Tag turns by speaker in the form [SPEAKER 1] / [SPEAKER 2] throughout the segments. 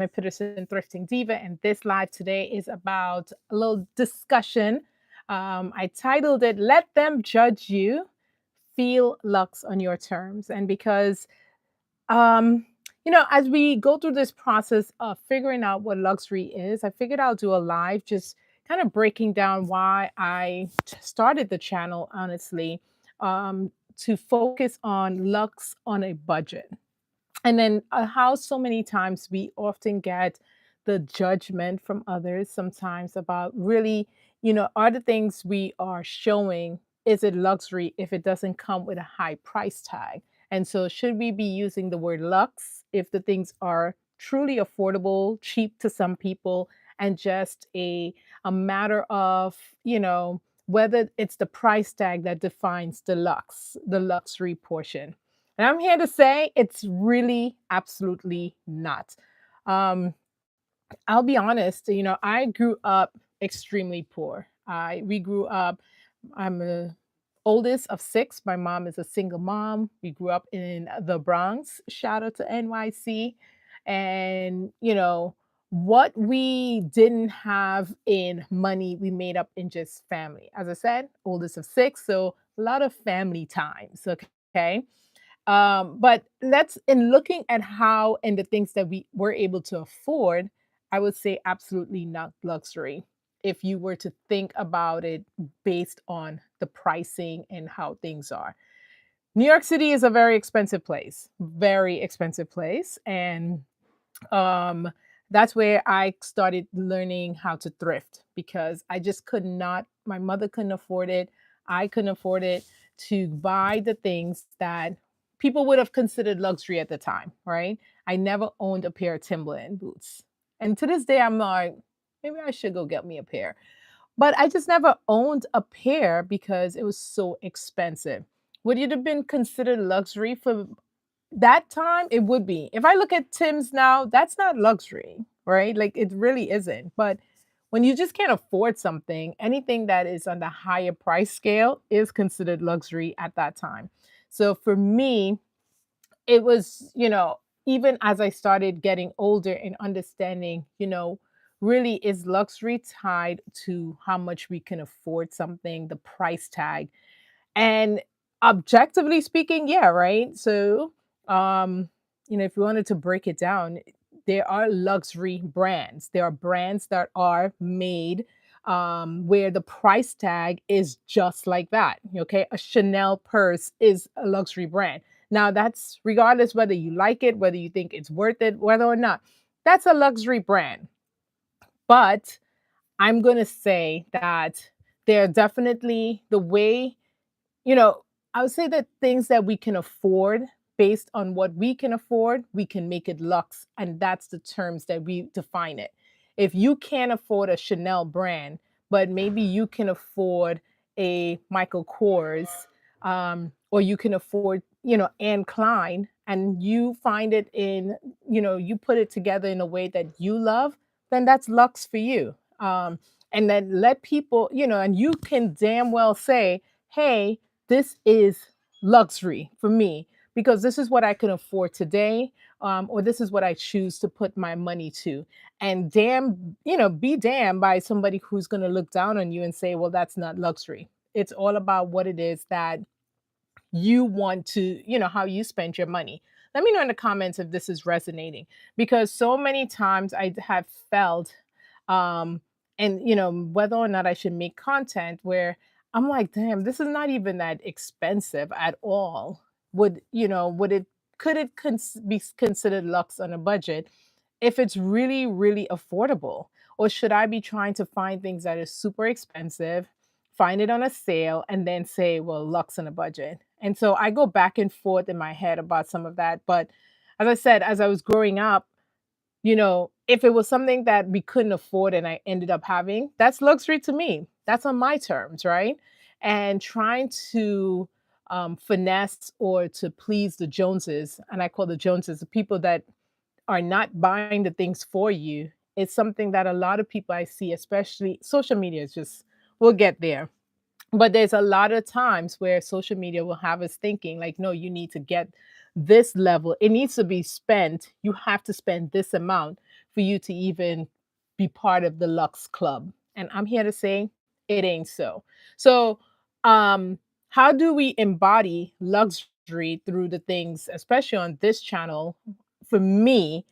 [SPEAKER 1] my Peterson Thrifting Diva, and this live today is about a little discussion. I titled it "Let Them Judge You, Feel Lux on Your Terms," and because as we go through this process of figuring out what luxury is, I figured I'll do a live just kind of breaking down why I started the channel, honestly, to focus on lux on a budget. And then how so many times we often get the judgment from others sometimes about really, are the things we are showing, is it luxury if it doesn't come with a high price tag? And so, should we be using the word lux if the things are truly affordable, cheap to some people, and just a matter of, whether it's the price tag that defines the luxury portion? And I'm here to say it's really absolutely not. Um, I'll be honest, I grew up extremely poor. We grew up, I'm the oldest of six. My mom is a single mom. We grew up in the Bronx. Shout out to NYC. And, what we didn't have in money, we made up in just family. As I said, oldest of six. So a lot of family times. Okay. But let's in looking at how and the things that we were able to afford, I would say absolutely not luxury. If you were to think about it based on the pricing and how things are. New York City is a very expensive place. And um, that's where I started learning how to thrift because I just could not, my mother couldn't afford it. I couldn't afford it to buy the things that people would have considered luxury at the time, right? I never owned a pair of Timberland boots. And to this day, I'm like, maybe I should go get me a pair. But I just never owned a pair because it was so expensive. Would it have been considered luxury for that time? It would be. If I look at Tim's now, that's not luxury, right? Like it really isn't. But when you just can't afford something, anything that is on the higher price scale is considered luxury at that time. So for me, it was, even as I started getting older and understanding, really is luxury tied to how much we can afford something, the price tag. And objectively speaking, yeah, right? So, if you wanted to break it down, there are luxury brands. There are brands that are made where the price tag is just like that. Okay. A Chanel purse is a luxury brand. Now, that's regardless whether you like it, whether you think it's worth it, whether or not, that's a luxury brand. But I'm going to say that they're definitely the way you know, I would say that things that we can afford based on what we can afford, we can make it luxe. And that's the terms that we define it. If you can't afford a Chanel brand, but maybe you can afford a Michael Kors, or you can afford, Anne Klein, and you find it in, you put it together in a way that you love, then that's luxe for you. And then let people, and you can damn well say, hey, this is luxury for me because this is what I can afford today, or this is what I choose to put my money to. And damn, be damned by somebody who's going to look down on you and say, well, that's not luxury. It's all about what it is that you want to, how you spend your money. Let me know in the comments if this is resonating because so many times I have felt, um, and whether or not I should make content where I'm like, damn, this is not even that expensive at all. Would it, could it be considered luxe on a budget if it's really, really affordable? Or should I be trying to find things that are super expensive, find it on a sale, and then say, well, luxe on a budget? And so I go back and forth in my head about some of that. But as I said, as I was growing up, if it was something that we couldn't afford and I ended up having, that's luxury to me. That's on my terms, right? And trying to finesse or to please the Joneses, and I call the Joneses the people that are not buying the things for you, is something that a lot of people I see, especially social media, is just, we'll get there, but there's a lot of times where social media will have us thinking like, no, you need to get this level. It needs to be spent. You have to spend this amount for you to even be part of the Lux Club. And I'm here to say it ain't so. So, um, how do we embody luxury through the things, especially on this channel? For me,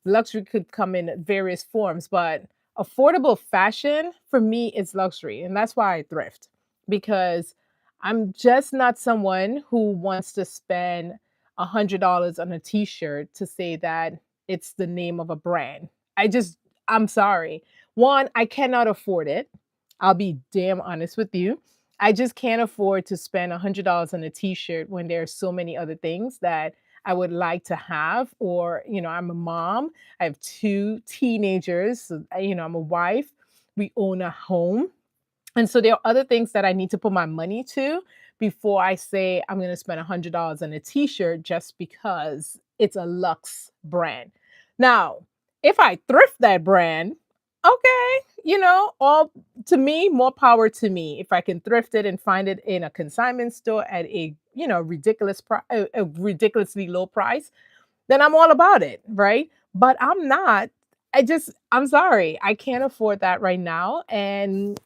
[SPEAKER 1] luxury could come in various forms, but affordable fashion for me is luxury. And that's why I thrift because I'm just not someone who wants to spend $100 on a t-shirt to say that it's the name of a brand. I just I'm sorry. One, I cannot afford it. I'll be damn honest with you. I just can't afford to spend $100 on a t-shirt when there are so many other things that I would like to have. Or, I'm a mom. I have two teenagers. So, I'm a wife. We own a home. And so there are other things that I need to put my money to before I say I'm going to spend $100 on a t-shirt just because it's a luxe brand. Now, if I thrift that brand, okay, all to me, more power to me. If I can thrift it and find it in a consignment store at a, a ridiculously low price, then I'm all about it, right? But I'm not. I'm sorry. I can't afford that right now. And,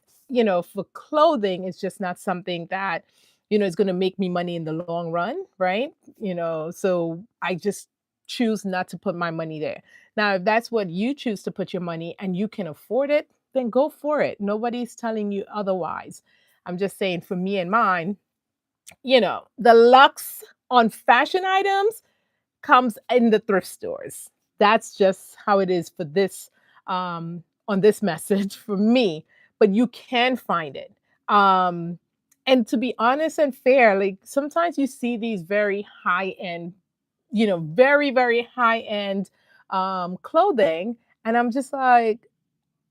[SPEAKER 1] for clothing, it's just not something that, is going to make me money in the long run, right? So I just choose not to put my money there. Now, if that's what you choose to put your money and you can afford it, then go for it. Nobody's telling you otherwise. I'm just saying for me and mine, the lux on fashion items comes in the thrift stores. That's just how it is for this on this message for me. But you can find it. Um, and to be honest and fair, like sometimes you see these very high end, very, very high end clothing. And I'm just like,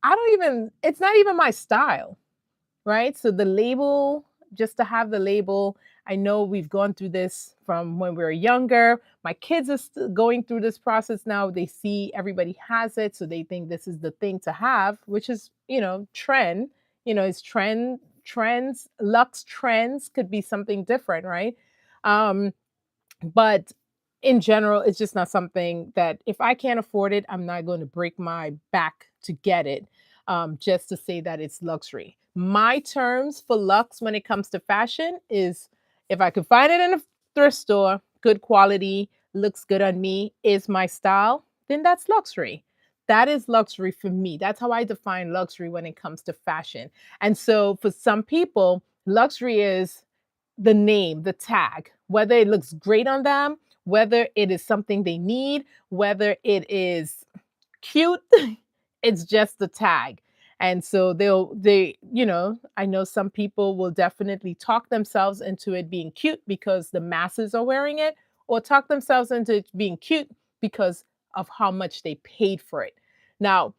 [SPEAKER 1] it's not even my style. Right? So the label, just to have the label, I know we've gone through this from when we were younger. My kids are still going through this process now. They see everybody has it, so they think this is the thing to have, which is, trend. It's trends, luxe trends could be something different, right? Um, but in general, it's just not something that if I can't afford it, I'm not going to break my back to get it just to say that it's luxury. My terms for luxe when it comes to fashion is if I could find it in a thrift store, good quality, looks good on me, is my style, then that's luxury. That is luxury for me. That's how I define luxury when it comes to fashion. And so for some people, luxury is the name, the tag, whether it looks great on them, whether it is something they need, whether it is cute, it's just the tag. And so I know some people will definitely talk themselves into it being cute because the masses are wearing it, or talk themselves into it being cute because of how much they paid for it. Now,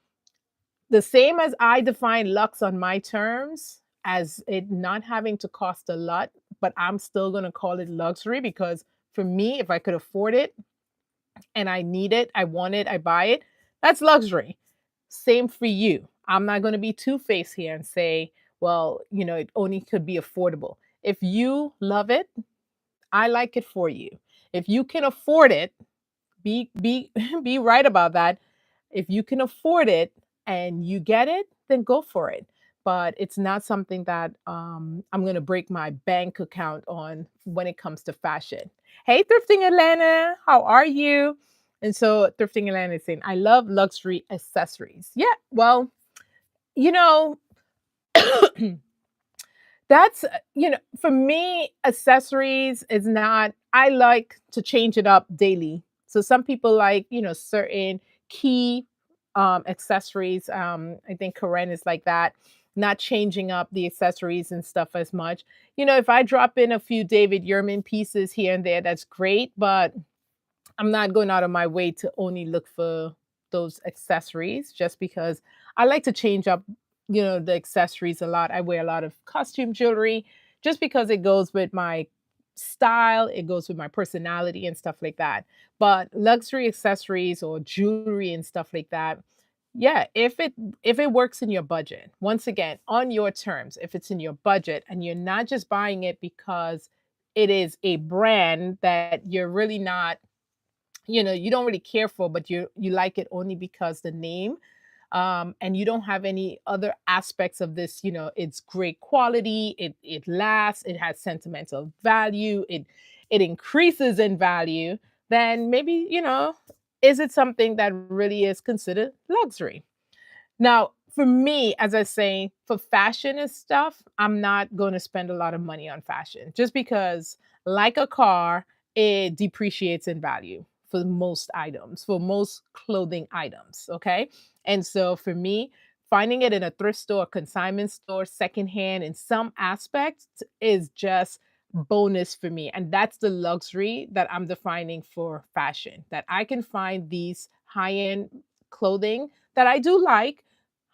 [SPEAKER 1] the same as I define luxe on my terms, as it not having to cost a lot, but I'm still going to call it luxury because for me, if I could afford it and I need it, I want it, I buy it, that's luxury. Same for you. I'm not going to be two-faced here and say, well, it only could be affordable. If you love it, I like it for you. If you can afford it, be be right about that. If you can afford it and you get it, then go for it. But it's not something that I'm going to break my bank account on when it comes to fashion. Hey, Thrifting Atlanta, how are you? And so, Thrifting Atlanta is saying, I love luxury accessories. Yeah, well, you know, That's for me, accessories is not I like to change it up daily. So some people like, certain key accessories. I think Karen is like that, not changing up the accessories and stuff as much. If I drop in a few David Yurman pieces here and there, that's great, but I'm not going out of my way to only look for those accessories just because I like to change up, the accessories a lot. I wear a lot of costume jewelry just because it goes with my style, it goes with my personality and stuff like that. But luxury accessories or jewelry and stuff like that, yeah, if it works in your budget. Once again, on your terms, if it's in your budget and you're not just buying it because it is a brand that you're really not you don't really care for, but you like it only because the name, and you don't have any other aspects of this. It's great quality, it lasts, it has sentimental value, it increases in value. Then maybe, is it something that really is considered luxury? Now, for me, as I say, for fashion and stuff, I'm not going to spend a lot of money on fashion just because, like a car, it depreciates in value for most items, for most clothing items. Okay. And so for me, finding it in a thrift store, consignment store, secondhand in some aspects is just bonus for me. And that's the luxury that I'm defining for fashion, that I can find these high end clothing that I do like,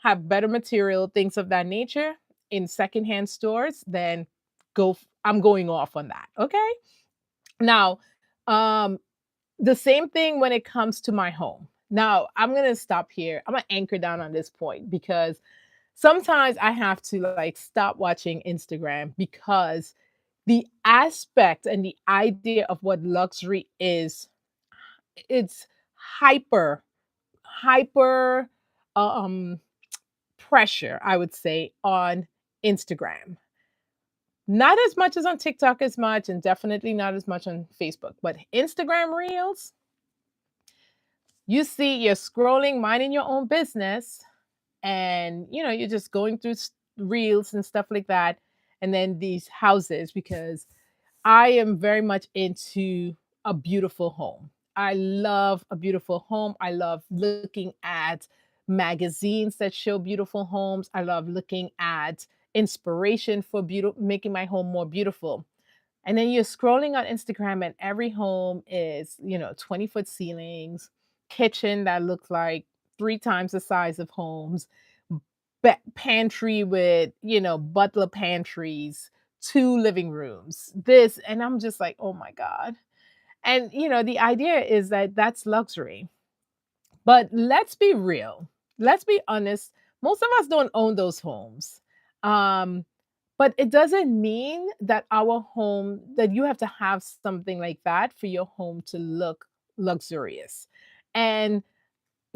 [SPEAKER 1] have better material, things of that nature in secondhand stores, then I'm going off on that. Okay. Now, um, the same thing when it comes to my home. Now, I'm gonna stop here. I'm gonna anchor down on this point because sometimes I have to like stop watching Instagram because the aspect and the idea of what luxury is, it's hyper, hyper um pressure, I would say, on Instagram. Not as much as on TikTok as much, and definitely not as much on Facebook, but Instagram Reels, you see, you're scrolling, minding your own business, and you're just going through reels and stuff like that, and then these houses, because I am very much into a beautiful home. I love a beautiful home. I love looking at magazines that show beautiful homes. I love looking at inspiration for making my home more beautiful. And then you're scrolling on Instagram, and every home is, 20-foot ceilings, kitchen that looks like three times the size of homes, pantry with, butler pantries, two living rooms, this. And I'm just like, oh my God. And, the idea is that that's luxury. But let's be real. Let's be honest. Most of us don't own those homes. Um, but it doesn't mean that that you have to have something like that for your home to look luxurious. And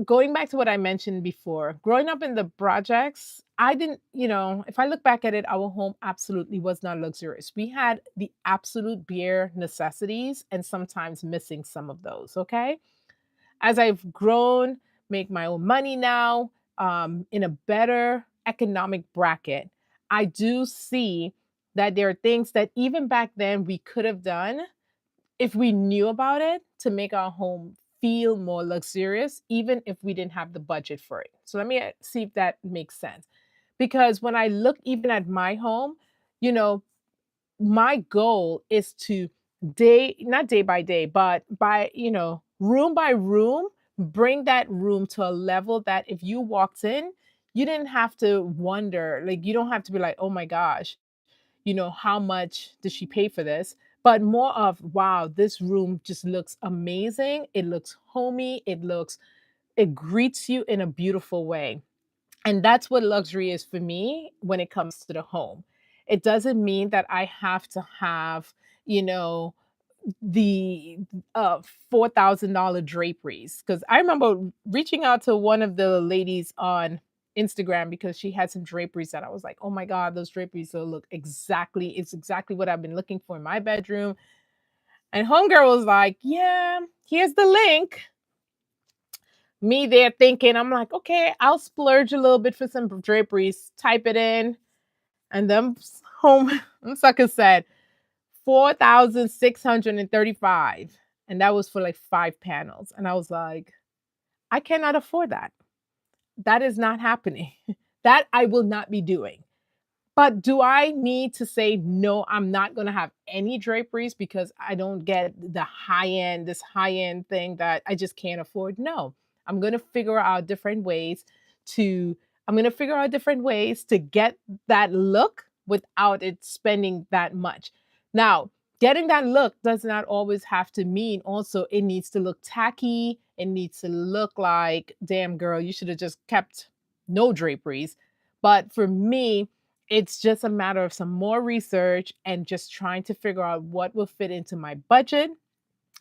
[SPEAKER 1] going back to what I mentioned before, growing up in the projects, I didn't, if I look back at it, our home absolutely was not luxurious. We had the absolute bare necessities and sometimes missing some of those. Okay. As I've grown, make my own money now, in a better economic bracket, I do see that there are things that even back then we could have done if we knew about it to make our home feel more luxurious, even if we didn't have the budget for it. So let me see if that makes sense. Because when I look even at my home, you know, my goal is to not day by day, but room by room, bring that room to a level that if you walked in, you didn't have to wonder, like, you don't have to be like, oh my gosh, how much did she pay for this? But more of, wow, this room just looks amazing. It looks homey. It greets you in a beautiful way. And that's what luxury is for me when it comes to the home. It doesn't mean that I have to have, you know, the $4,000 draperies. Because I remember reaching out to one of the ladies on Instagram because she had some draperies that I was like, oh my God, those draperies will look it's exactly what I've been looking for in my bedroom. And Homegirl was like, yeah, here's the link. Me there thinking, I'm like, okay, I'll splurge a little bit for some draperies, type it in, and them home sucker said 4,635. And that was for like 5 panels. And I was like, I cannot afford that. That is not happening. That I will not be doing. But do I need to say, no, I'm not going to have any draperies because I don't get this high end thing that I just can't afford? No, I'm going to figure out different ways to, I'm going to figure out different ways to get that look without it spending that much. Now, getting that look does not always have to mean also it needs to look tacky. It needs to look like, damn girl, you should have just kept no draperies. But for me, it's just a matter of some more research and just trying to figure out what will fit into my budget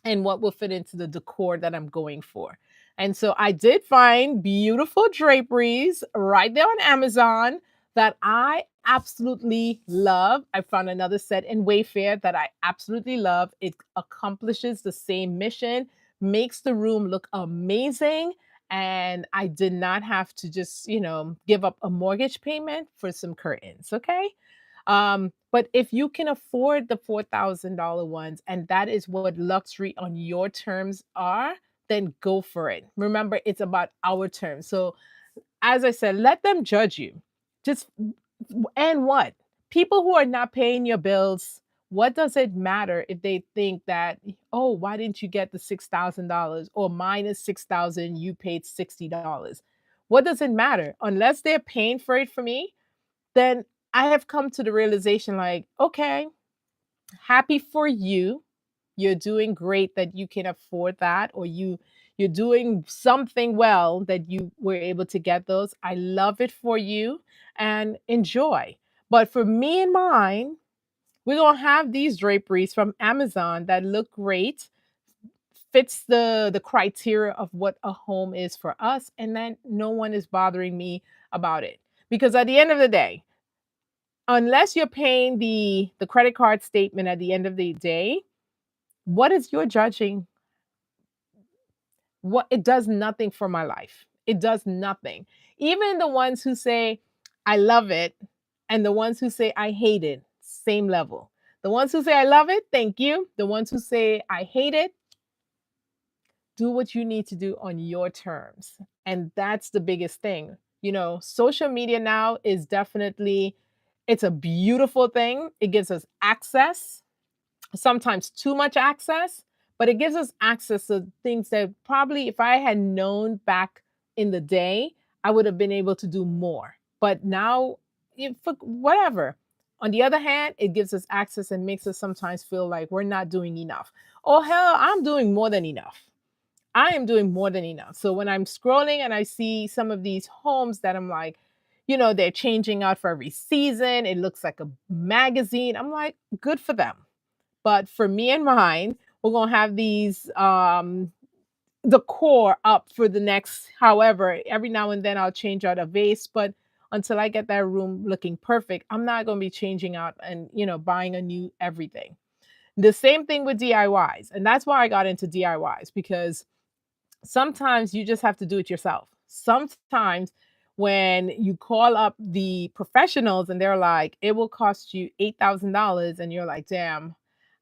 [SPEAKER 1] and what will fit into the decor that I'm going for. And so I did find beautiful draperies right there on Amazon that I absolutely love. I found another set in Wayfair that I absolutely love. It accomplishes the same mission, makes the room look amazing. And I did not have to just, give up a mortgage payment for some curtains. Okay. But if you can afford the $4,000 ones and that is what luxury on your terms are, then go for it. Remember, it's about our terms. So, as I said, let them judge you. Just and what? People who are not paying your bills, what does it matter if they think that, oh, why didn't you get the $6,000 or minus 6,000, you paid $60? What does it matter? Unless they're paying for it for me, then I have come to the realization like, okay, happy for you. You're doing great that you can afford that, or you're doing something well that you were able to get those. I love it for you and enjoy. But for me and mine, we're gonna have these draperies from Amazon that look great, fits the criteria of what a home is for us, and then no one is bothering me about it. Because at the end of the day, unless you're paying the credit card statement at the end of the day, what is your judging? What it does nothing for my life. It does nothing. Even the ones who say I love it and the ones who say I hate it, same level. The ones who say I love it, thank you. The ones who say I hate it, do what you need to do on your terms. And that's the biggest thing. Social media now is definitely it's a beautiful thing. It gives us access, sometimes too much access, but it gives us access to things that probably if I had known back in the day, I would have been able to do more. But now, if, whatever. On the other hand, it gives us access and makes us sometimes feel like we're not doing enough. Oh, hell, I'm doing more than enough. I am doing more than enough. So when I'm scrolling and I see some of these homes that I'm like, they're changing out for every season, it looks like a magazine. I'm like, good for them. But for me and mine, we're gonna have these the core up for the next however, every now and then I'll change out a vase, but until I get that room looking perfect, I'm not gonna be changing out and buying a new everything. The same thing with DIYs. And that's why I got into DIYs because sometimes you just have to do it yourself. Sometimes when you call up the professionals and they're like, it will cost you $8,000, and you're like, damn,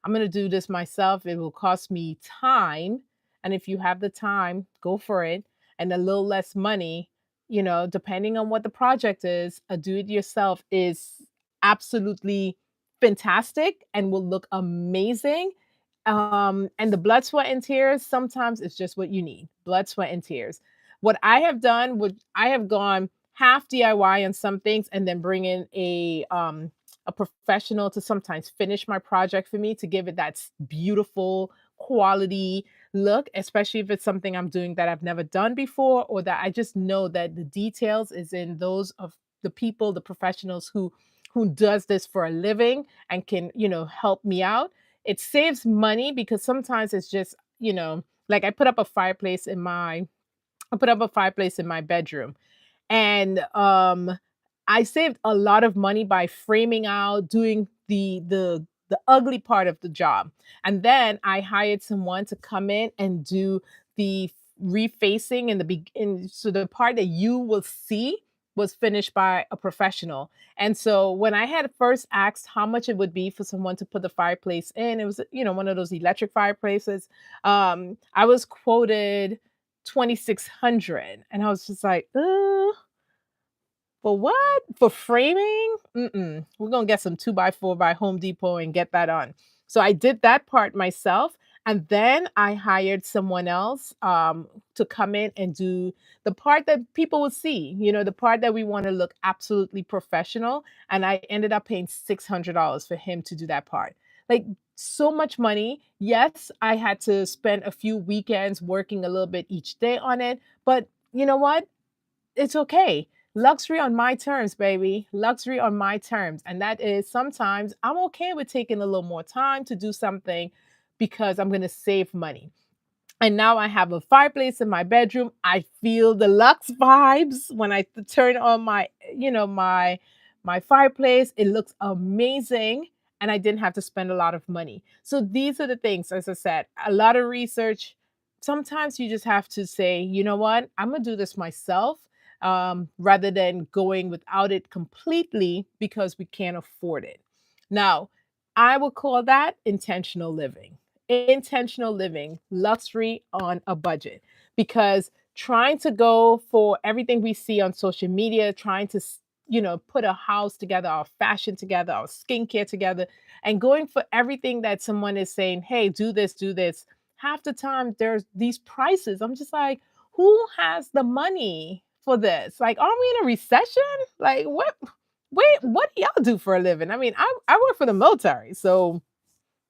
[SPEAKER 1] I'm going to do this myself. It will cost me time. And if you have the time, go for it. And a little less money, depending on what the project is, a do it yourself is absolutely fantastic and will look amazing, and the blood, sweat, and tears, sometimes it's just what you need. Blood, sweat, and tears. What I have done would I have gone half DIY on some things and then bring in a professional to sometimes finish my project for me to give it that beautiful quality look, especially if it's something I'm doing that I've never done before or that I just know that the details is in those of the people, the professionals who does this for a living and can, help me out. It saves money because sometimes it's just, like I put up a fireplace in my bedroom, and I saved a lot of money by framing out, doing the ugly part of the job. And then I hired someone to come in and do the refacing and so the part that you will see was finished by a professional. And so when I had first asked how much it would be for someone to put the fireplace in, it was, one of those electric fireplaces. I was quoted 2,600, and I was just like, for what? For framing? Mm-mm. We're gonna get some 2x4 by Home Depot and get that on. So I did that part myself, and then I hired someone else to come in and do the part that people would see. The part that we want to look absolutely professional. And I ended up paying $600 for him to do that part. Like so much money. Yes, I had to spend a few weekends working a little bit each day on it, but you know what? It's okay. Luxury on my terms, baby. Luxury on my terms. And that is sometimes I'm okay with taking a little more time to do something, because I'm going to save money. And now I have a fireplace in my bedroom. I feel the luxe vibes when I turn on my fireplace. It looks amazing, and I didn't have to spend a lot of money. So these are the things, as I said, a lot of research. Sometimes you just have to say, you know what, I'm gonna do this myself, rather than going without it completely because we can't afford it. Now, I would call that intentional living. Intentional living, luxury on a budget. Because trying to go for everything we see on social media, trying to, put a house together, our fashion together, our skincare together, and going for everything that someone is saying, hey, do this, do this. Half the time, there's these prices. I'm just like, who has the money for this? Like, aren't we in a recession? Like, what? Wait, what do y'all do for a living? I mean, I work for the military, so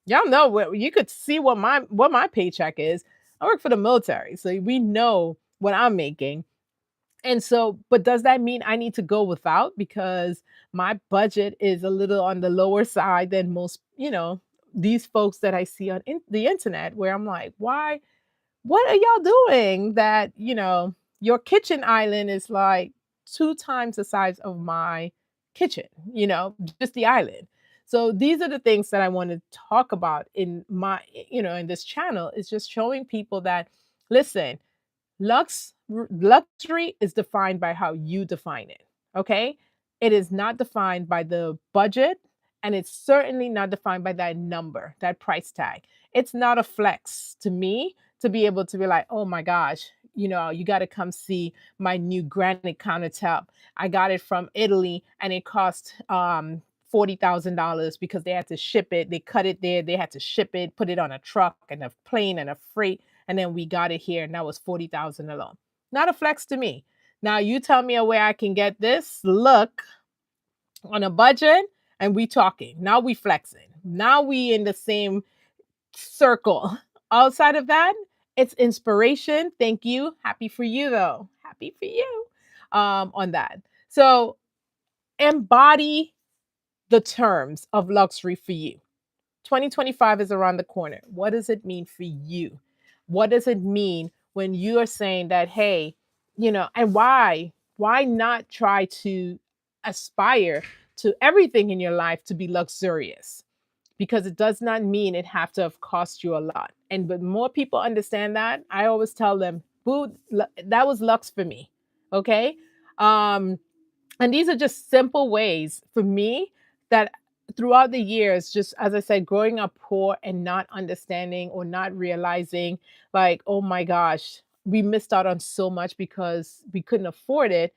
[SPEAKER 1] y'all know what you could see what my paycheck is. I work for the military, so we know what I'm making. And so, but does that mean I need to go without because my budget is a little on the lower side than most, these folks that I see on the internet where I'm like, why what are y'all doing that, your kitchen island is like 2 times the size of my kitchen, just the island. So these are the things that I want to talk about in in this channel is just showing people that listen, luxury is defined by how you define it, okay? It is not defined by the budget, and it's certainly not defined by that number, that price tag. It's not a flex to me to be able to be like, "Oh my gosh, you gotta come see my new granite countertop. I got it from Italy and it cost $40,000 because they had to ship it. They cut it there, they had to ship it, put it on a truck and a plane and a freight, and then we got it here, and that was 40,000 alone." Not a flex to me. Now you tell me a way I can get this look on a budget, and we talking. Now we flexing. Now we in the same circle. Outside of that, it's inspiration. Thank you. Happy for you though. Happy for you on that. So embody the terms of luxury for you. 2025 is around the corner. What does it mean for you? What does it mean when you are saying that, hey, and why? Why not try to aspire to everything in your life to be luxurious? Because it does not mean it have to have cost you a lot. And but more people understand that, I always tell them, boo, that was lux for me. Okay. Um, and these are just simple ways for me that throughout the years, just as I said, growing up poor and not understanding or not realizing, like, oh my gosh, we missed out on so much because we couldn't afford it.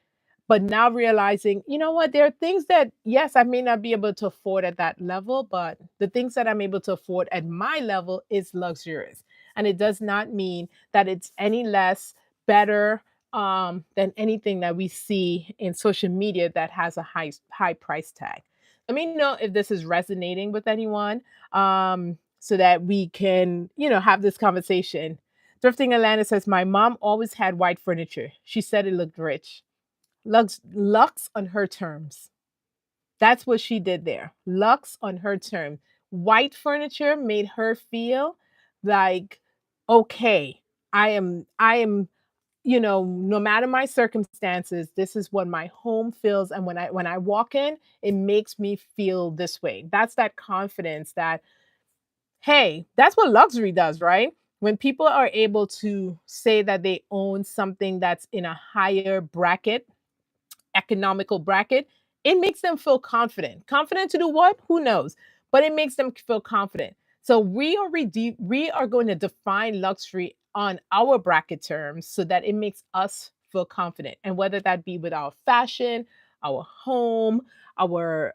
[SPEAKER 1] But now realizing, you know what, there are things that, yes, I may not be able to afford at that level, but the things that I'm able to afford at my level is luxurious. And it does not mean that it's any less better than anything that we see in social media that has a high price tag. Let me know if this is resonating with anyone, so that we can, have this conversation. Thrifting Atlanta says, my mom always had white furniture. She said it looked rich. Lux on her terms. That's what she did there. Lux on her term. White furniture made her feel like, okay, I am, no matter my circumstances, this is what my home feels. And when I walk in, it makes me feel this way. That's that confidence that, hey, that's what luxury does, right? When people are able to say that they own something that's in a higher bracket, economical bracket, it makes them feel confident. Confident to do what? Who knows? But it makes them feel confident. So we are going to define luxury on our bracket terms so that it makes us feel confident. And whether that be with our fashion, our home, our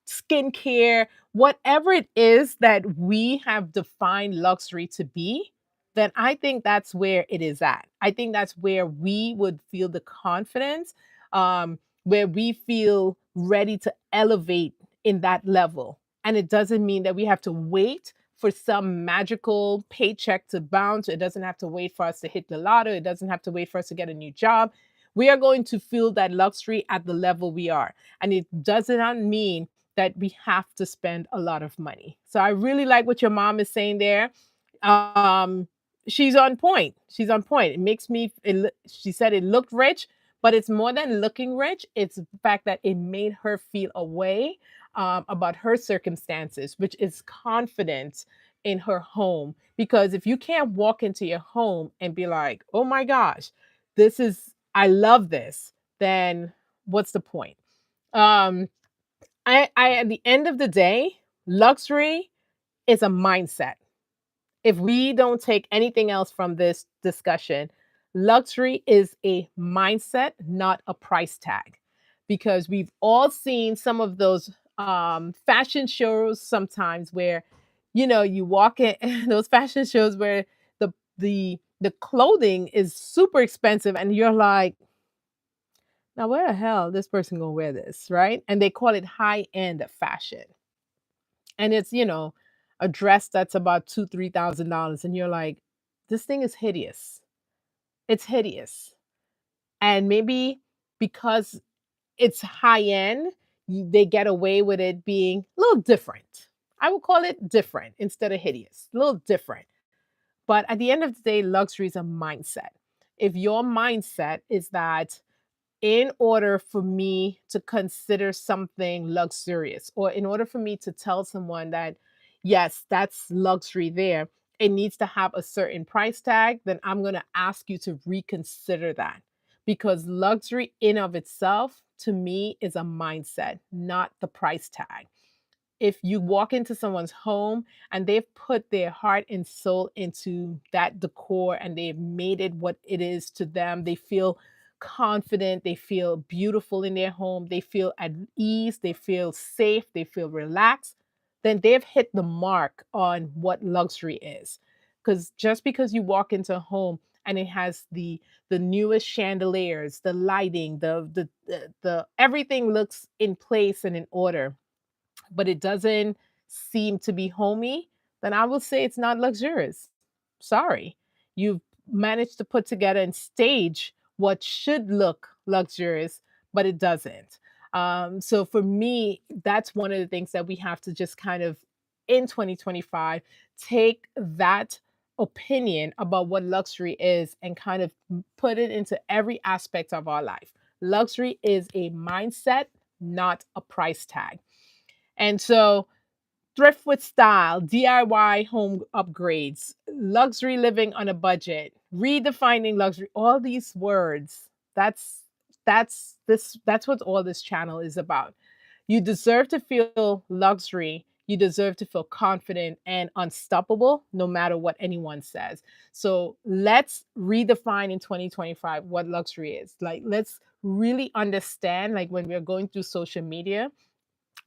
[SPEAKER 1] skincare, whatever it is that we have defined luxury to be, then I think that's where it is at. I think that's where we would feel the confidence, where we feel ready to elevate in that level. And it doesn't mean that we have to wait for some magical paycheck to bounce. It doesn't have to wait for us to hit the lotto. It doesn't have to wait for us to get a new job. We are going to feel that luxury at the level we are. And it does not mean that we have to spend a lot of money. So I really like what your mom is saying there. Um, she's on point. She's on point. It makes me. She said it looked rich, but it's more than looking rich. It's the fact that it made her feel a way about her circumstances, which is confidence in her home. Because if you can't walk into your home and be like, "Oh my gosh, this is I love this," then what's the point? Um, I at the end of the day, luxury is a mindset. If we don't take anything else from this discussion, luxury is a mindset, not a price tag. Because we've all seen some of those fashion shows sometimes where, you walk in those fashion shows where the clothing is super expensive and you're like, now where the hell this person gonna wear this, right? And they call it high end fashion. And it's, a dress that's about $2,000, $3,000, and you're like, this thing is hideous. It's hideous. And maybe because it's high end, they get away with it being a little different. I would call it different instead of hideous, a little different. But at the end of the day, luxury is a mindset. If your mindset is that in order for me to consider something luxurious, or in order for me to tell someone that, yes, that's luxury there, it needs to have a certain price tag, then I'm going to ask you to reconsider that. Because luxury in of itself, to me, is a mindset, not the price tag. If you walk into someone's home and they've put their heart and soul into that decor and they've made it what it is to them, they feel confident, they feel beautiful in their home, they feel at ease, they feel safe, they feel relaxed, then they've hit the mark on what luxury is. Because just because you walk into a home and it has the newest chandeliers, the lighting, the everything looks in place and in order, but it doesn't seem to be homey, then I will say it's not luxurious. Sorry. You've managed to put together and stage what should look luxurious, but it doesn't. So for me, that's one of the things that we have to just kind of in 2025 take that opinion about what luxury is and kind of put it into every aspect of our life. Luxury is a mindset, not a price tag. And so, thrift with style, DIY home upgrades, luxury living on a budget, redefining luxury, all these words. That's that's what all this channel is about. You deserve to feel luxury. You deserve to feel confident and unstoppable no matter what anyone says. So let's redefine in 2025 what luxury is. Like, let's really understand, like, when we're going through social media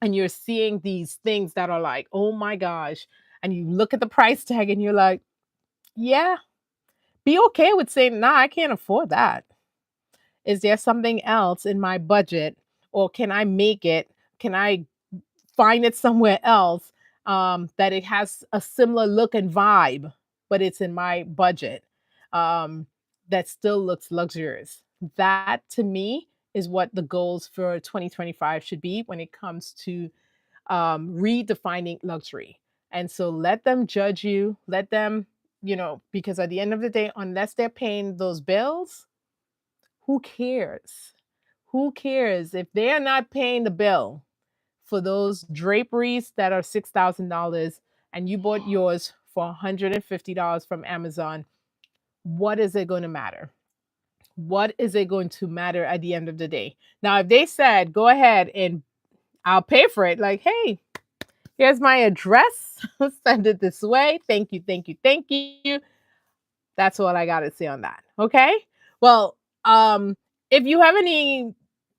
[SPEAKER 1] and you're seeing these things that are like, "Oh my gosh." And you look at the price tag and you're like, "Yeah, be okay with saying, nah, I can't afford that. Is there something else in my budget? Or can I make it? Can I find it somewhere else that it has a similar look and vibe, but it's in my budget um, that still looks luxurious?" That to me is what the goals for 2025 should be when it comes to redefining luxury. And so let them judge you, let them, because at the end of the day, unless they're paying those bills, who cares? Who cares if they are not paying the bill for those draperies that are $6,000 and you bought yours for $150 from Amazon? What is it going to matter? What is it going to matter at the end of the day? Now, if they said, go ahead and I'll pay for it, like, hey, here's my address. Send it this way. Thank you, thank you, thank you. That's all I got to say on that. Okay. Well, if you have any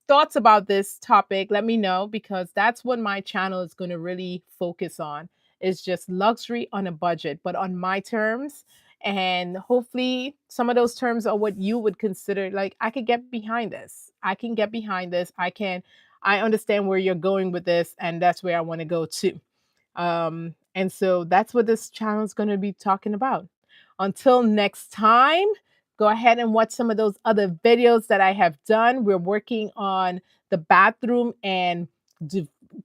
[SPEAKER 1] thoughts about this topic, let me know, because that's what my channel is going to really focus on, is just luxury on a budget, but on my terms. And hopefully some of those terms are what you would consider like, I could get behind this. I can get behind this. I understand where you're going with this, and that's where I want to go too. And so that's what this channel is going to be talking about. Until next time, go ahead and watch some of those other videos that I have done. We're working on the bathroom and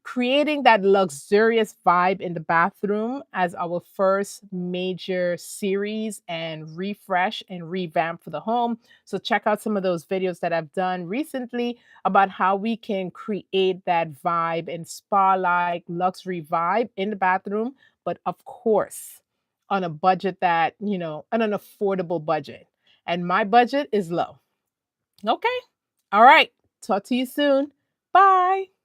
[SPEAKER 1] creating that luxurious vibe in the bathroom as our first major series and refresh and revamp for the home. So, check out some of those videos that I've done recently about how we can create that vibe and spa like luxury vibe in the bathroom, but of course, on a budget that, on an affordable budget. And my budget is low. Okay. All right. Talk to you soon. Bye.